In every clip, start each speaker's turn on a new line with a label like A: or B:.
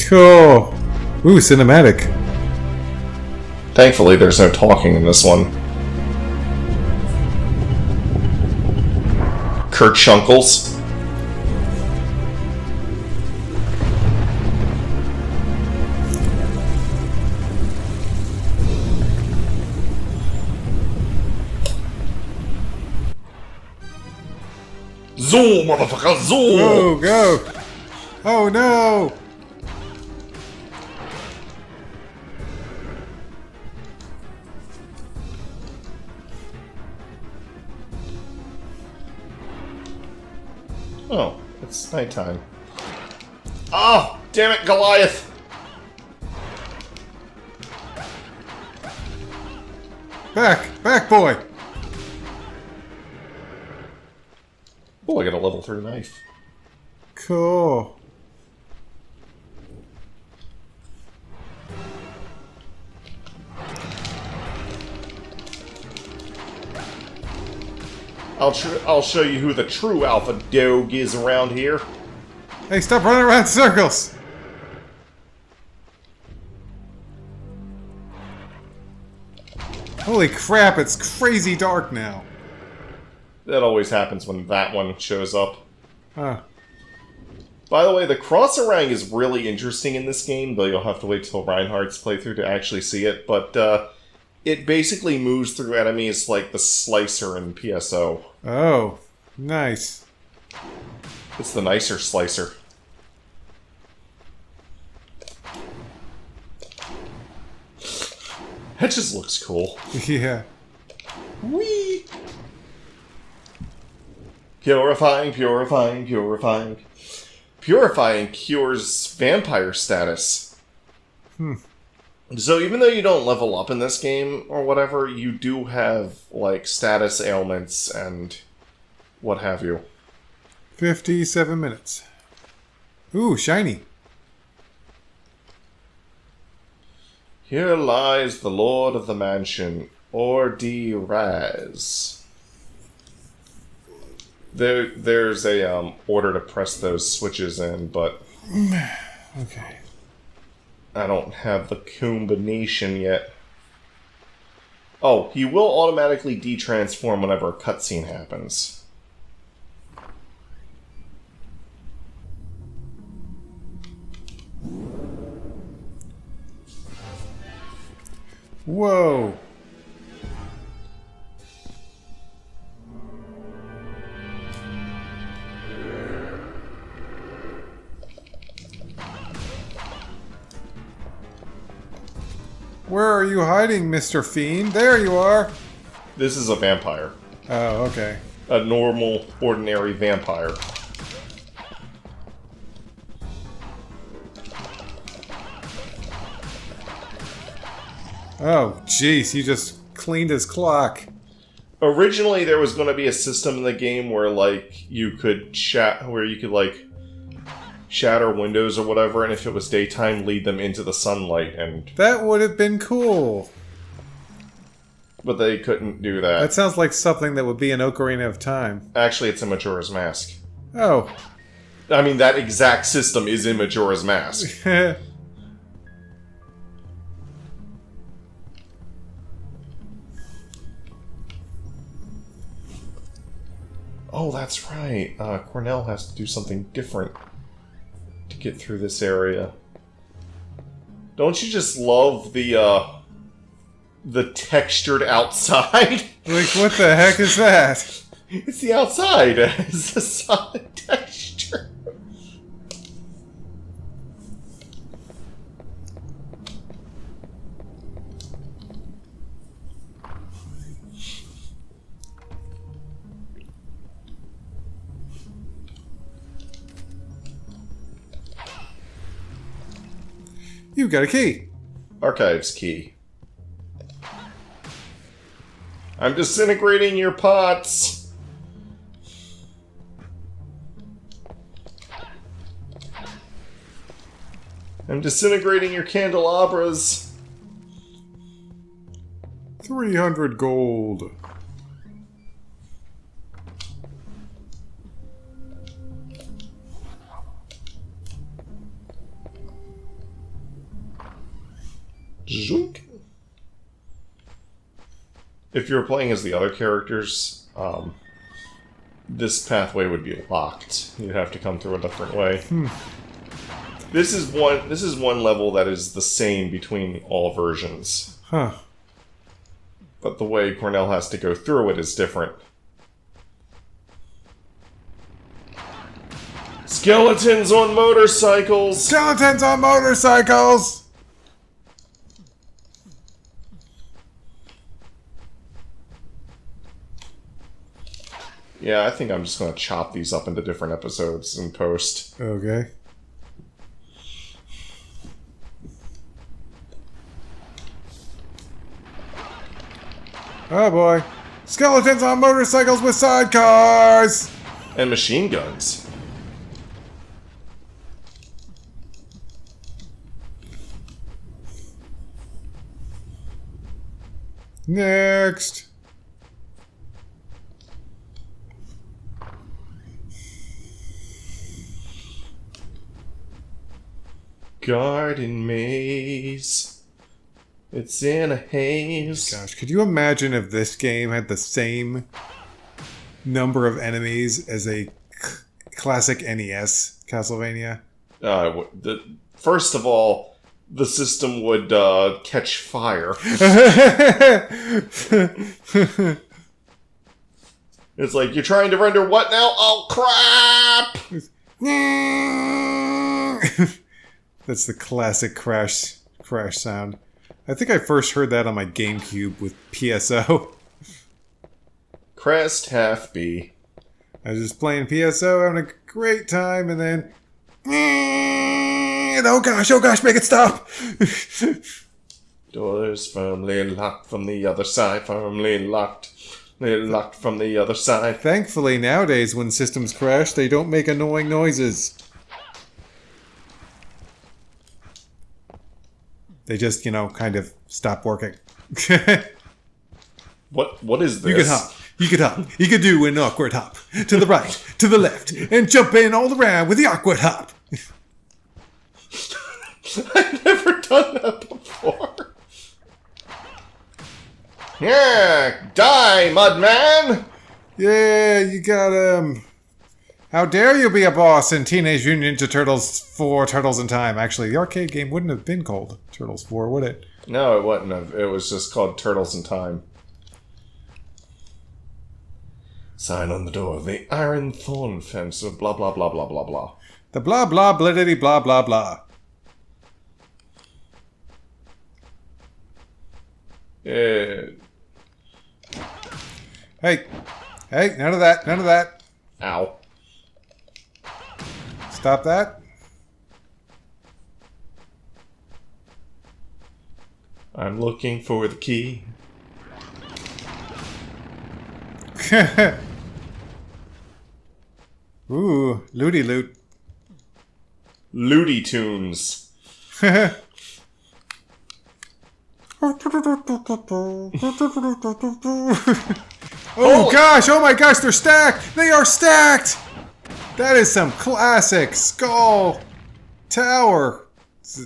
A: Cool. Ooh, cinematic.
B: Thankfully, there's no talking in this one. Kurt Shunkles. Zoom, motherfucker, zoom!
A: Oh, go! Oh, no!
B: Oh, it's nighttime. Oh, damn it, Goliath!
A: Back, boy!
B: Oh, I got a level 3 knife.
A: Cool.
B: I'll show you who the true alpha dog is around here.
A: Hey, stop running around in circles! Holy crap, it's crazy dark now.
B: That always happens when that one shows up.
A: Huh.
B: By the way, the cross-orang is really interesting in this game, though you'll have to wait till Reinhardt's playthrough to actually see it, but it basically moves through enemies like the slicer in PSO.
A: Oh, nice.
B: It's the nicer slicer. That just looks cool.
A: Yeah.
B: Whee! Purifying, purifying, purifying. Purifying cures vampire status. So even though you don't level up in this game or whatever, you do have, like, status ailments and what have you.
A: 57 minutes. Ooh, shiny.
B: Here lies the Lord of the Mansion, Ordi Raz. There's a order to press those switches in, but
A: Okay.
B: I don't have the combination yet. Oh, he will automatically de-transform whenever a cutscene happens.
A: Whoa. Where are you hiding, Mr. Fiend? There you are!
B: This is a vampire.
A: Oh, okay.
B: A normal, ordinary vampire.
A: Oh, jeez, you just cleaned his clock.
B: Originally, there was going to be a system in the game where, like, you could like, shatter windows or whatever, and if it was daytime, lead them into the sunlight, and...
A: That would have been cool.
B: But they couldn't do that.
A: That sounds like something that would be in Ocarina of Time.
B: Actually, it's in Majora's Mask.
A: Oh.
B: I mean, that exact system is in Majora's Mask. Oh, that's right. Cornell has to do something different to get through this area. Don't you just love the textured outside?
A: Like, what the heck is that?
B: It's the outside. It's a solid texture.
A: You got a key.
B: Archives key. I'm disintegrating your pots. I'm disintegrating your candelabras.
A: 300 gold.
B: if you're playing as the other characters, this pathway would be locked. You'd have to come through a different way. This is one level that is the same between all versions.
A: Huh.
B: But the way Cornell has to go through it is different. Skeletons on motorcycles!
A: Skeletons on motorcycles!
B: Yeah, I think I'm just going to chop these up into different episodes in post.
A: Okay. Oh boy. Skeletons on motorcycles with sidecars!
B: And machine guns.
A: Next.
B: Garden maze. It's in a haze.
A: Gosh, could you imagine if this game had the same number of enemies as a classic NES Castlevania?
B: First of all, the system would catch fire. It's like, you're trying to render what now? Oh, crap!
A: That's the classic crash sound. I think I first heard that on my GameCube with PSO.
B: Crest half B.
A: I was just playing PSO, having a great time, and then... oh gosh, make it stop!
B: Doors firmly locked from the other side, firmly locked. They're locked from the other side.
A: Thankfully, nowadays, when systems crash, they don't make annoying noises. They just, kind of stop working.
B: What is this?
A: You could hop. You could do an awkward hop. To the right, to the left, and jump in all around with the awkward hop.
B: I've never done that before. Yeah, die, Mudman!
A: Yeah, you got, How dare you be a boss in Teenage Mutant Ninja Turtles 4 Turtles in Time? Actually, the arcade game wouldn't have been called Turtles 4, would it?
B: No, it wouldn't have. It was just called Turtles in Time. Sign on the door. The iron thorn fence of blah blah blah blah blah blah.
A: The blah blah bliddity blah blah blah. Hey, none of that.
B: Ow.
A: Stop that.
B: I'm looking for the key.
A: Ooh, looty loot.
B: Looty Tunes.
A: Oh gosh, oh my gosh, they're stacked! They are stacked! That is some classic Skull Tower.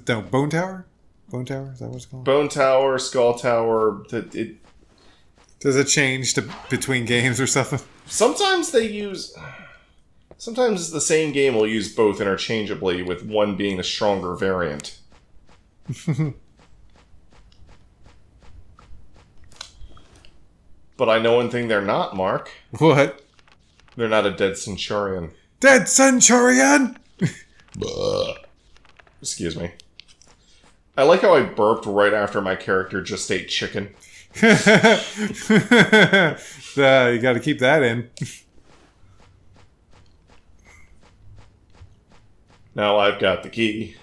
A: No, Bone Tower? Bone Tower? Is that what it's called?
B: Bone Tower, Skull Tower.
A: Does it change between games or something?
B: Sometimes they use... Sometimes the same game will use both interchangeably, with one being the stronger variant. But I know one thing they're not, Mark.
A: What?
B: They're not a dead Centurion.
A: Dead Centurion?
B: Excuse me. I like how I burped right after my character just ate chicken.
A: You gotta keep that in.
B: Now I've got the key.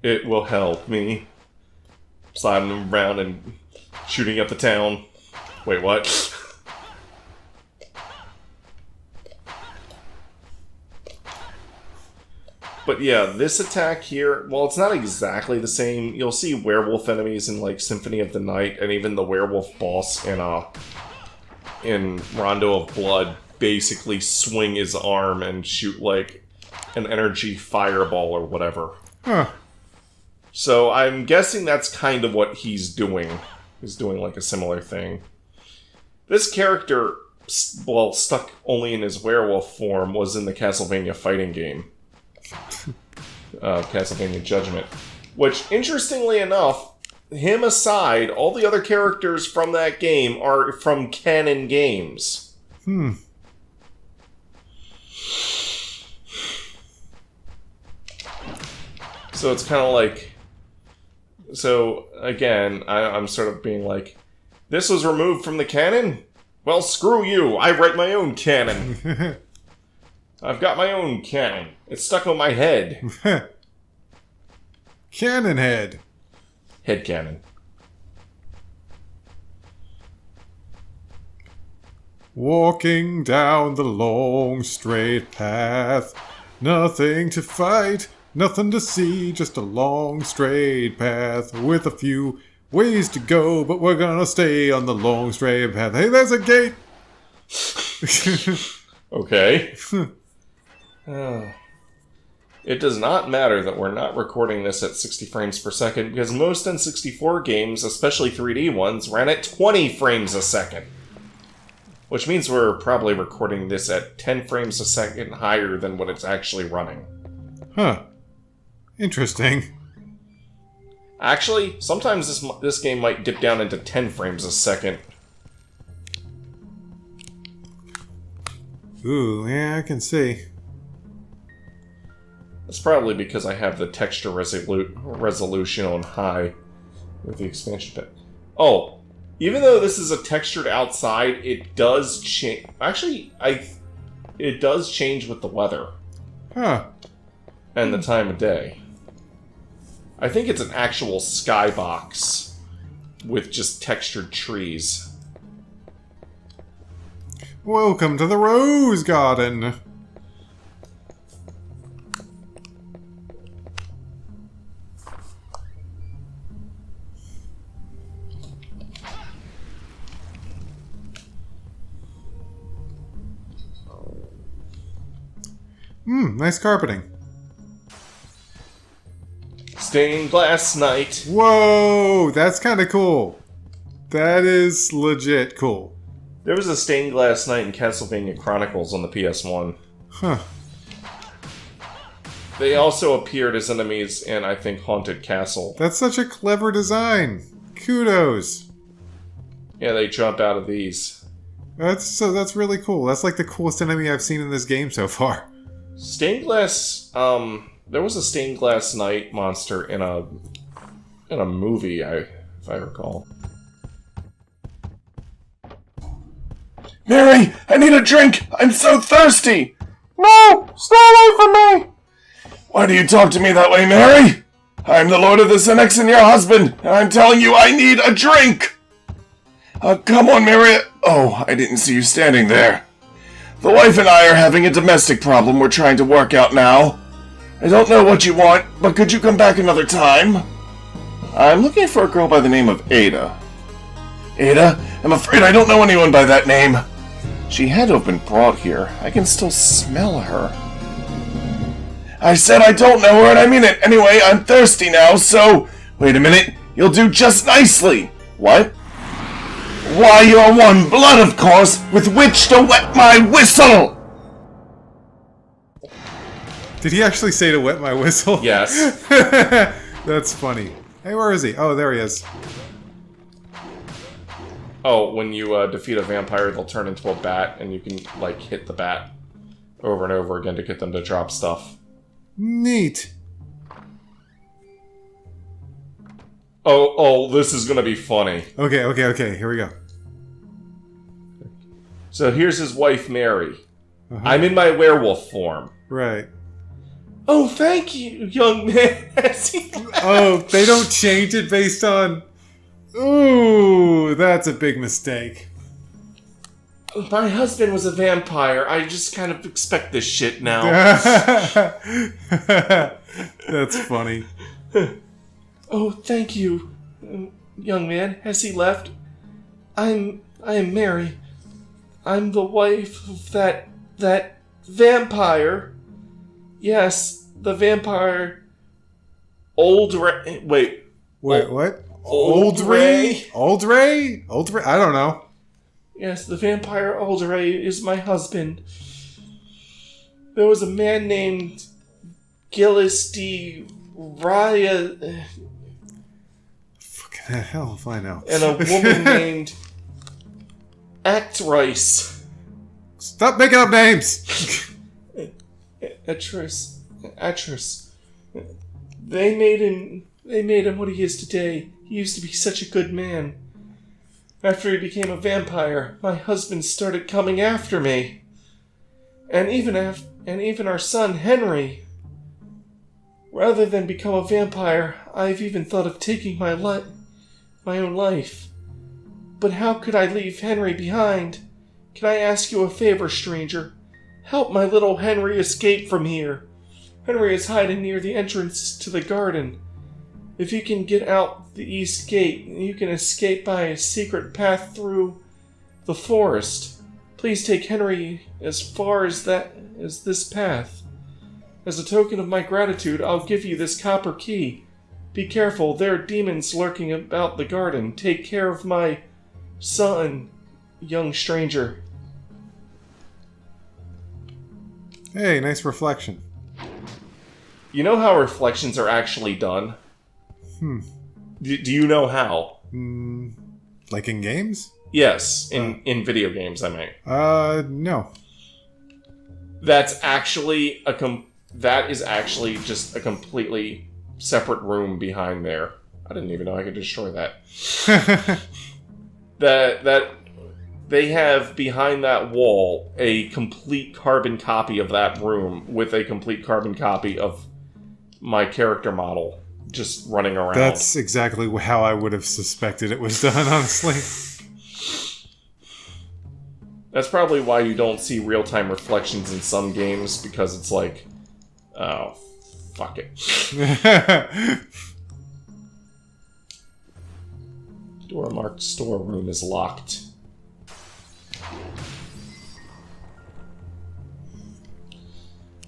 B: It will help me. Sliding around and shooting up the town. Wait, what? But yeah, this attack here, well, it's not exactly the same. You'll see werewolf enemies in, like, Symphony of the Night, and even the werewolf boss in Rondo of Blood basically swing his arm and shoot, like, an energy fireball or whatever.
A: Huh.
B: So I'm guessing that's kind of what he's doing. He's doing, like, a similar thing. This character, well, stuck only in his werewolf form, was in the Castlevania fighting game. Castlevania Judgment. Which, interestingly enough, him aside, all the other characters from that game are from canon games. So it's kind of like... So, again, I'm sort of being like, this was removed from the canon? Well, screw you. I write my own canon. I've got my own canon. It's stuck on my head.
A: Cannon head.
B: Head canon.
A: Walking down the long straight path. Nothing to fight. Nothing to see. Just a long straight path with a few ways to go, but we're gonna stay on the long straight path. Hey, there's a gate!
B: Okay. It does not matter that we're not recording this at 60 frames per second, because most N64 games, especially 3D ones, ran at 20 frames a second. Which means we're probably recording this at 10 frames a second higher than what it's actually running.
A: Huh. Interesting.
B: Actually, sometimes this game might dip down into 10 frames a second.
A: Ooh, yeah, I can see.
B: That's probably because I have the texture resolution on high with the expansion pack. Oh, even though this is a textured outside, it does change. Actually, it does change with the weather.
A: Huh.
B: And the time of day. I think it's an actual skybox with just textured trees.
A: Welcome to the Rose Garden. Nice carpeting.
B: Stained glass night.
A: Whoa, that's kind of cool. That is legit cool.
B: There was a stained glass night in Castlevania Chronicles on the PS1.
A: Huh.
B: They also appeared as enemies in, I think, Haunted Castle.
A: That's such a clever design. Kudos.
B: Yeah, they jump out of these.
A: That's really cool. That's like the coolest enemy I've seen in this game so far.
B: Stained glass, there was a stained glass night monster in a movie, if I recall.
C: Mary, I need a drink! I'm so thirsty! No! Stay away from me! Why do you talk to me that way, Mary? I'm the Lord of the Senex and your husband, and I'm telling you I need a drink! Come on, Mary. Oh, I didn't see you standing there. The wife and I are having a domestic problem we're trying to work out now. I don't know what you want, but could you come back another time? I'm looking for a girl by the name of Ada. Ada? I'm afraid I don't know anyone by that name. She had to have been brought here. I can still smell her. I said I don't know her, and I mean it. Anyway, I'm thirsty now, so... Wait a minute. You'll do just nicely. What? Why, you're one blood, of course, with which to wet my whistle!
A: Did he actually say to wet my whistle?
B: Yes.
A: That's funny. Hey, where is he? Oh, there he is.
B: Oh, when you defeat a vampire, they'll turn into a bat, and you can, like, hit the bat over and over again to get them to drop stuff.
A: Neat.
B: Oh, this is gonna be funny.
A: Okay, here we go.
B: So here's his wife, Mary. I'm in my werewolf form.
A: Right.
B: Oh, thank you, young man.
A: Oh, they don't change it based on... Ooh, that's a big mistake.
B: My husband was a vampire. I just kind of expect this shit now.
A: That's funny.
B: Oh, thank you, young man. Has he left? I am Mary. I'm the wife of that vampire. Yes, the vampire.
A: Wait, what?
B: Old Ray?
A: Old Ray? I don't know.
B: Yes, the vampire Aldray is my husband. There was a man named Gillis D. Raya...
A: Fucking hell if I know.
B: And a woman named Actrice.
A: Stop making up names!
B: Actress. They made him what he is today. He used to be such a good man. After he became a vampire, my husband started coming after me. And even our son, Henry. Rather than become a vampire, I've even thought of taking my own life. But how could I leave Henry behind? Can I ask you a favor, stranger? Help my little Henry escape from here. Henry is hiding near the entrance to the garden. If you can get out the east gate, you can escape by a secret path through the forest. Please take Henry as far as this path. As a token of my gratitude, I'll give you this copper key. Be careful, there are demons lurking about the garden. Take care of my son, young stranger.
A: Hey, nice reflection.
B: You know how reflections are actually done? Do you know how?
A: Like in games?
B: Yes, in video games, I mean.
A: No.
B: That is actually just a completely separate room behind there. I didn't even know I could destroy that. that they have behind that wall a complete carbon copy of that room with a complete carbon copy of my character model just running around.
A: That's exactly how I would have suspected it was done, honestly.
B: That's probably why you don't see real-time reflections in some games, because it's like, oh, fuck it. Door marked storeroom is locked.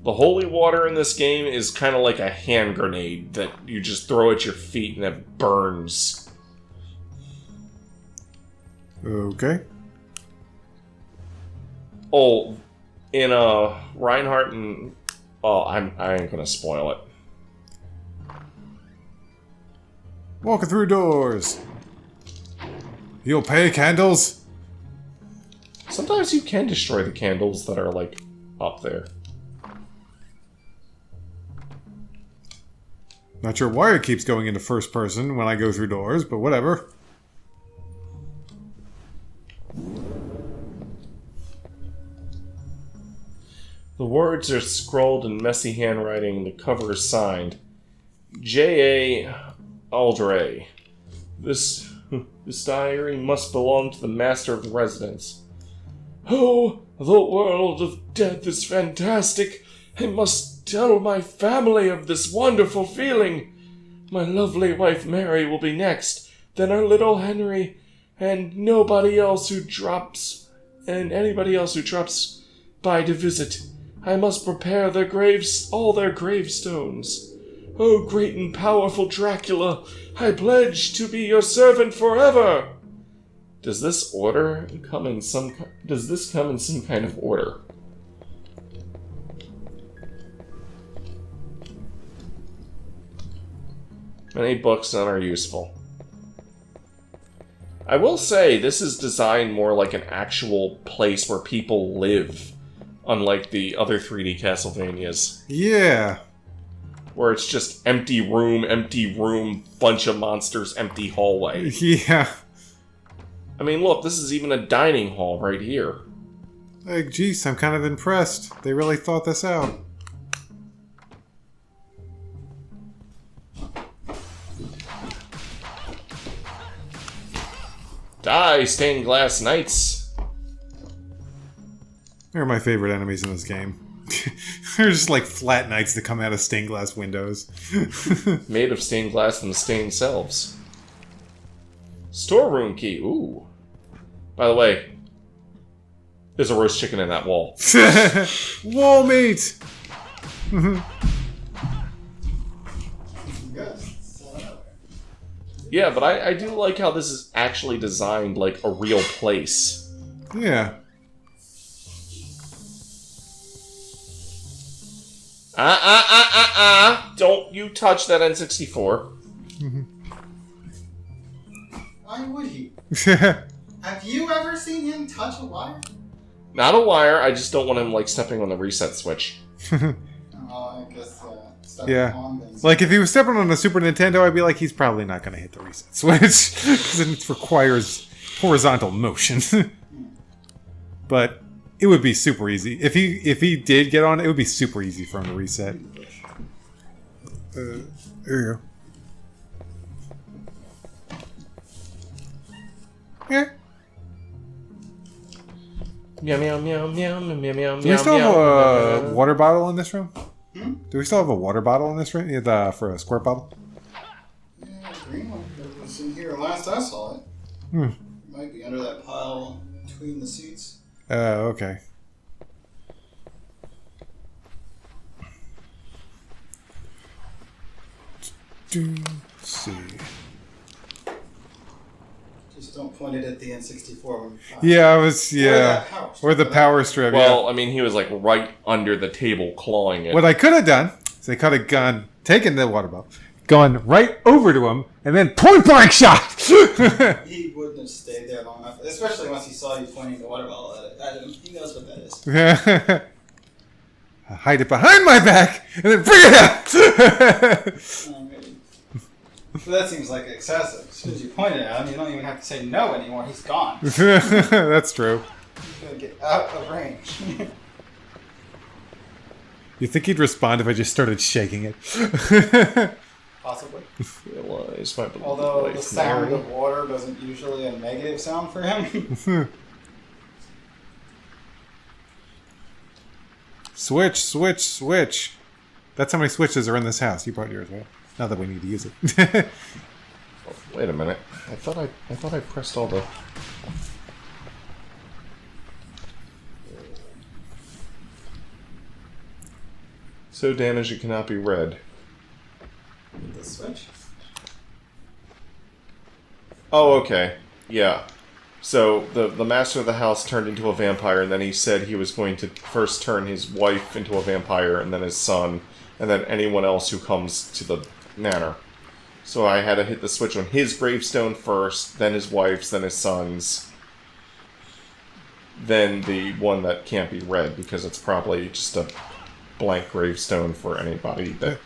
B: The holy water in this game is kind of like a hand grenade that you just throw at your feet and it burns.
A: Okay.
B: Oh, in Reinhardt and... Oh, I ain't gonna spoil it.
A: Walking through doors. You'll pay, candles?
B: Sometimes you can destroy the candles that are, like, up there.
A: Not sure why it keeps going into first person when I go through doors, but whatever.
B: The words are scrawled in messy handwriting. The cover is signed. J.A. Aldray. This diary must belong to the master of the residence. Oh, the world of death is fantastic. I must tell my family of this wonderful feeling. My lovely wife Mary will be next, then our little Henry, and anybody else who drops by to visit. I must prepare their graves, all their gravestones. Oh, great and powerful Dracula, I pledge to be your servant forever. Does this come in some kind of order? Many books, none are useful. I will say, this is designed more like an actual place where people live, unlike the other 3D Castlevanias.
A: Yeah.
B: Where it's just empty room, bunch of monsters, empty hallway.
A: Yeah.
B: I mean, look, this is even a dining hall right here.
A: Like, geez, I'm kind of impressed. They really thought this out.
B: Die, stained glass knights.
A: They're my favorite enemies in this game. They're just like flat knights that come out of stained glass windows.
B: Made of stained glass themselves. Storeroom key, ooh. By the way, there's a roast chicken in that wall.
A: Wall meat!
B: Yeah, but I do like how this is actually designed like a real place.
A: Yeah.
B: Don't you touch that N64.
D: Why would he? Have you ever seen him touch a wire?
B: Not a wire, I just don't want him, like, stepping on the reset switch.
D: I guess, stepping
A: Yeah.
D: on things.
A: Like, if he was stepping on a Super Nintendo, I'd be like, he's probably not going to hit the reset switch. Because it requires horizontal motion. But it would be super easy. If he did get on, it would be super easy for him to reset. There you go. Yeah.
B: Meow meow meow meow meow meow.
A: Do we still have a water bottle in this room?
D: Hmm?
A: Do we still have a water bottle in this room? Yeah, for a squirt bottle?
D: Yeah, green one that was in here last I saw it.
A: Hmm.
D: Might be under that pile between the seats.
A: Okay. Let's see.
D: Just don't point it at the N64 when you fire.
A: Yeah, I was,
D: Or
A: yeah.
D: that power strip.
A: Or the power strip, yeah.
B: Well, I mean, he was, like, right under the table clawing it.
A: What I could have done is they could have taken the water bottle, gone right over to him, and then point blank shot!
D: He wouldn't have stayed there long enough, especially once he saw you pointing the water bottle at him. He knows what that is.
A: Hide it behind my back, and then bring it out!
D: Maybe. But that seems like excessive. As soon as you point it at him, you don't even have to say no anymore. He's gone. He's
A: That's true.
D: going to get out of range.
A: You think he'd respond if I just started shaking it?
D: Possibly.
B: Realize my
D: Although the
B: life,
D: sound
B: Mary.
D: of water doesn't usually a negative sound for him.
A: Switch, switch, switch. That's how many switches are in this house. You brought yours, right? Not that we need to use it.
B: Wait a minute. I thought I pressed all the... So damaged it cannot be read.
D: The switch?
B: Oh, okay. Yeah. So the master of the house turned into a vampire, and then he said he was going to first turn his wife into a vampire, and then his son, and then anyone else who comes to the manor. So I had to hit the switch on his gravestone first, then his wife's, then his son's, then the one that can't be read, because it's probably just a blank gravestone for anybody that...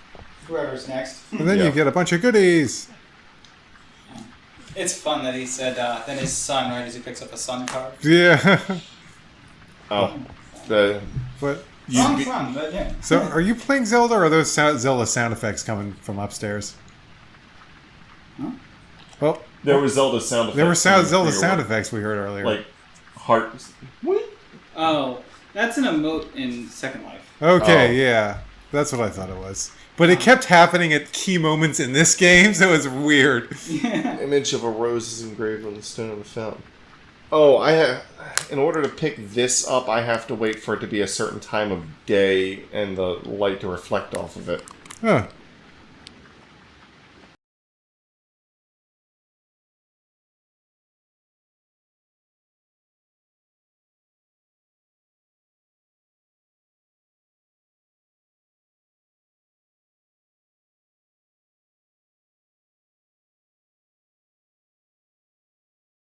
D: Whoever's next.
A: And then
B: Yeah.
A: you get a bunch of goodies.
D: It's fun that he said, then his son, right, as he picks up a sun card.
A: Yeah.
B: Oh. The...
A: But
D: Fun, fun, but yeah.
A: so, are you playing Zelda, or are those Zelda sound effects coming from upstairs?
D: Huh?
A: Well,
B: There was Zelda sound effects.
A: there were
B: coming
A: Zelda
B: through
A: sound
B: your-
A: effects we heard earlier.
B: Like, heart...
D: Oh, that's an emote in Second Life.
A: Okay,
B: Oh.
A: yeah. That's what I thought it was. But it kept happening at key moments in this game, so it was weird.
D: Yeah.
B: Image of a rose is engraved on the stone of the fountain. Oh, I have... In order to pick this up, I have to wait for it to be a certain time of day and the light to reflect off of it.
A: Huh.